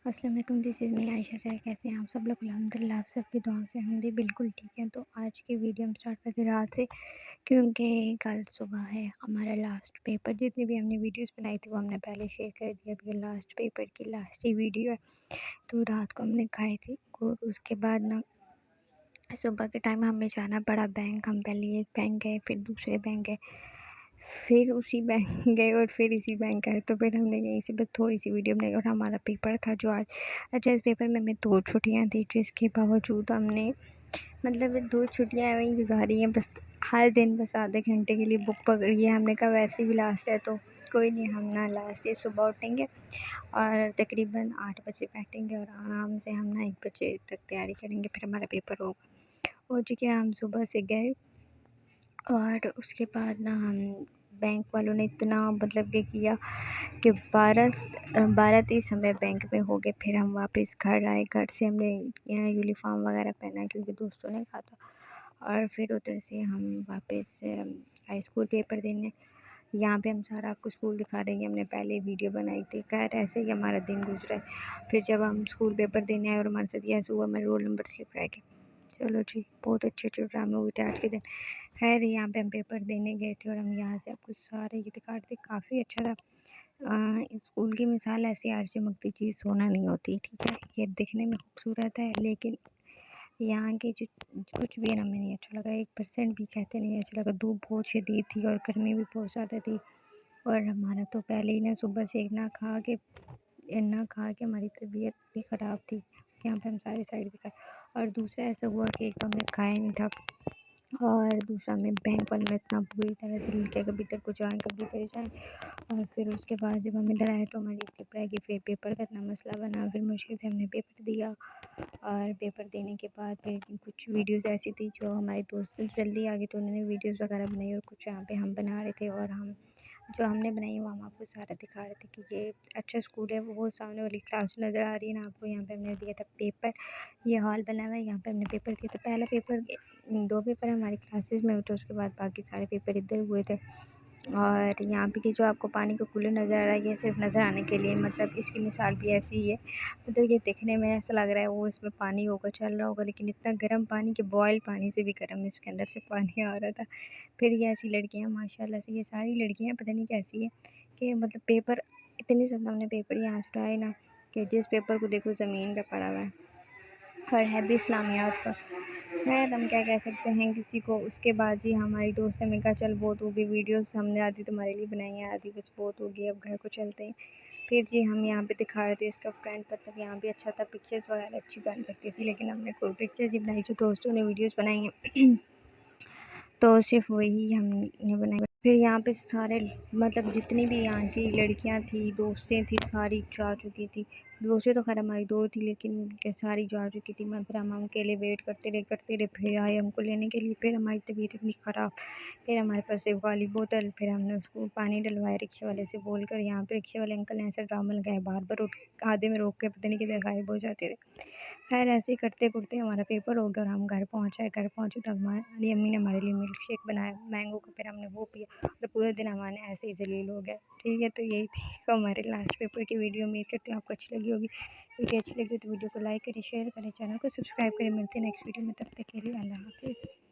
अस्सलाम वालेकुम, this is me Ayesha sir. कैसे हैं आप सब लोग? अल्हम्दुलिल्लाह आप सबकी दुआ से हम भी बिल्कुल ठीक हैं। तो आज की वीडियो हम स्टार्ट करते हैं रात से, क्योंकि कल सुबह है हमारा लास्ट पेपर। जितनी भी हमने वीडियोस बनाई थी वो हमने पहले शेयर कर दिया। अब ये लास्ट पेपर की लास्ट ही वीडियो है। तो रात को हमने खाई थी और उसके बाद ना सुबह के टाइम हमें जाना पड़ा बैंक। हम पहले एक बैंक गए, फिर दूसरे बैंक गए, फिर उसी बैंक गए और फिर इसी बैंक आए। तो फिर हमने यहीं से बस थोड़ी सी वीडियो बनाई और हमारा पेपर था जो आज। अच्छा, इस पेपर में हमें 2 छुट्टियाँ थी, जिसके बावजूद हमने मतलब 2 छुट्टियाँ वहीं गुजारी हैं। बस हर दिन बस आधे घंटे के लिए बुक पकड़ी है। हमने कहा वैसे भी लास्ट है तो कोई नहीं, हम ना लास्ट डे सुबह उठेंगे और तकरीबन 8 बजे बैठेंगे और आराम से हम ना 1 बजे तक तैयारी करेंगे, फिर हमारा पेपर होगा। और चूँकि हम सुबह से गए और उसके बाद ना हम बैंक वालों ने इतना मतलब कि किया कि 12-30 हमें बैंक में हो गए। फिर हम वापस घर आए। घर से हमने यहाँ यूनिफ़ॉर्म वगैरह पहना क्योंकि दोस्तों ने कहा था। और फिर उधर से हम वापस हाई स्कूल पेपर देने। यहाँ पे हम सारा आपको स्कूल दिखा रहे हैं। हमने पहले वीडियो बनाई थी। खैर ऐसे ही हमारा दिन गुजरा है। फिर जब हम स्कूल पेपर देने आए और हमारे साथ ऐसा हुआ, हमारे रोल नंबर स्लिप रह गए। चलो जी, बहुत अच्छे ड्रामे हुए थे आज के दिन। खैर यहाँ पे हम पेपर देने गए थे और हम यहाँ से आपको सारे ये दिखा रहे थे। काफ़ी अच्छा था। स्कूल की मिसाल ऐसी हर चमकती चीज़ सोना नहीं होती, ठीक है? ये दिखने में खूबसूरत है लेकिन यहाँ के जो कुछ भी ना हमें नहीं अच्छा लगा। 1% भी कहते नहीं अच्छा लगा। धूप बहुत शदीद थी और गर्मी भी बहुत ज़्यादा थी। और हमारा तो पहले ही ना सुबह से इतना खा के हमारी तबीयत भी ख़राब थी। यहाँ पे हम सारे साइड भी खाए और दूसरा ऐसा हुआ कि एक तो हमने खाया नहीं था और दूसरा हमें बैंक वालों ने इतना बुरी तरह से लिखा, कभी इधर को जाएँ कभी इधर जाएँ। और फिर उसके बाद जब हम इधर आए तो हमारी स्लिप रह गई। फिर पेपर का इतना मसला बना, फिर मुश्किल से हमने पेपर दिया। और पेपर देने के बाद फिर कुछ वीडियोज़ ऐसी थी जो हमारे दोस्त जल्दी आ गए तो उन्होंने वीडियोज़ वगैरह बनाई और कुछ यहाँ पे हम बना रहे थे। और हम जो हमने बनाई वो हम आपको सारा दिखा रहे थे कि ये अच्छा स्कूल है। वो सामने वाली क्लास नज़र आ रही है ना आपको। यहाँ पे हमने दिया था पेपर। ये हॉल बना हुआ है, यहाँ पे हमने पेपर दिया था। पहला पेपर 2 पेपर हमारी क्लासेस में हुए थे, उसके बाद बाकी सारे पेपर इधर हुए थे। और यहाँ पे कि जो आपको पानी का कूलर नज़र आ रहा है ये सिर्फ नज़र आने के लिए, मतलब इसकी मिसाल भी ऐसी ही है। मतलब ये दिखने में ऐसा लग रहा है वो इसमें पानी होगा चल रहा होगा, लेकिन इतना गर्म पानी कि बॉयल पानी से भी गर्म इसके अंदर से पानी आ रहा था। फिर ये ऐसी लड़कियाँ माशाल्लाह से, ये सारी लड़कियाँ पता नहीं कैसी है कि मतलब पेपर इतनी ज़्यादा हमने पेपर यहाँ से उठाए ना कि जिस पेपर को देखो ज़मीन पे पड़ा हुआ है और है भी इस्लामियात का। खैर हम क्या कह सकते हैं किसी को। उसके बाद जी हमारी दोस्त ने कहा चल बहुत हो गई वीडियोस, हमने आधी तुम्हारे लिए बनाई है आधी बस बहुत हो गई, अब घर को चलते हैं। फिर जी हम यहाँ पे दिखा रहे थे इसका फ्रंट, मतलब यहाँ भी अच्छा था, पिक्चर्स वगैरह अच्छी बन सकती थी लेकिन हमने कोई पिक्चर नहीं बनाई। जो दोस्तों ने वीडियोस बनाई हैं तो सिर्फ वही हमने बनाई। फिर यहाँ पे सारे मतलब जितनी भी यहाँ की लड़कियाँ थी, दोस्तें थी, सारी जा चुकी थी। दोस्तें तो खैर हमारी 2 थी लेकिन सारी जा चुकी थी। फिर हम अकेले वेट करते रहे, फिर आए हमको लेने के लिए। फिर हमारी तबीयत इतनी ख़राब, फिर हमारे पास सिर्फ वाली बोतल। फिर हमने उसको पानी डलवाया रिक्शे वाले से बोलकर। यहाँ पे रिक्शे वाले अंकल ने ऐसा ड्रामा लगाया, बार-बार आधे में रोक के पता नहीं किधर गायब हो जाते थे। खैर ऐसे ही करते-करते हमारा पेपर हो गया और हम घर पहुँचे। घर पहुँचे तो हमारी अम्मी ने हमारे लिए मिल्क शेक बनाया मैंगो का, फिर हमने वो पिया और पूरे दिन हमारे ऐसे ही ज़लील हो गए। ठीक है, तो यही थी हमारे लास्ट पेपर की वीडियो। उम्मीद करती हूँ आपको अच्छी लगी होगी। वीडियो अच्छी लगी हो तो वीडियो को लाइक करें, शेयर करें, चैनल को सब्सक्राइब करें। मिलते हैं नेक्स्ट वीडियो में, तब तक के लिए अल्लाह हाफ़िज़।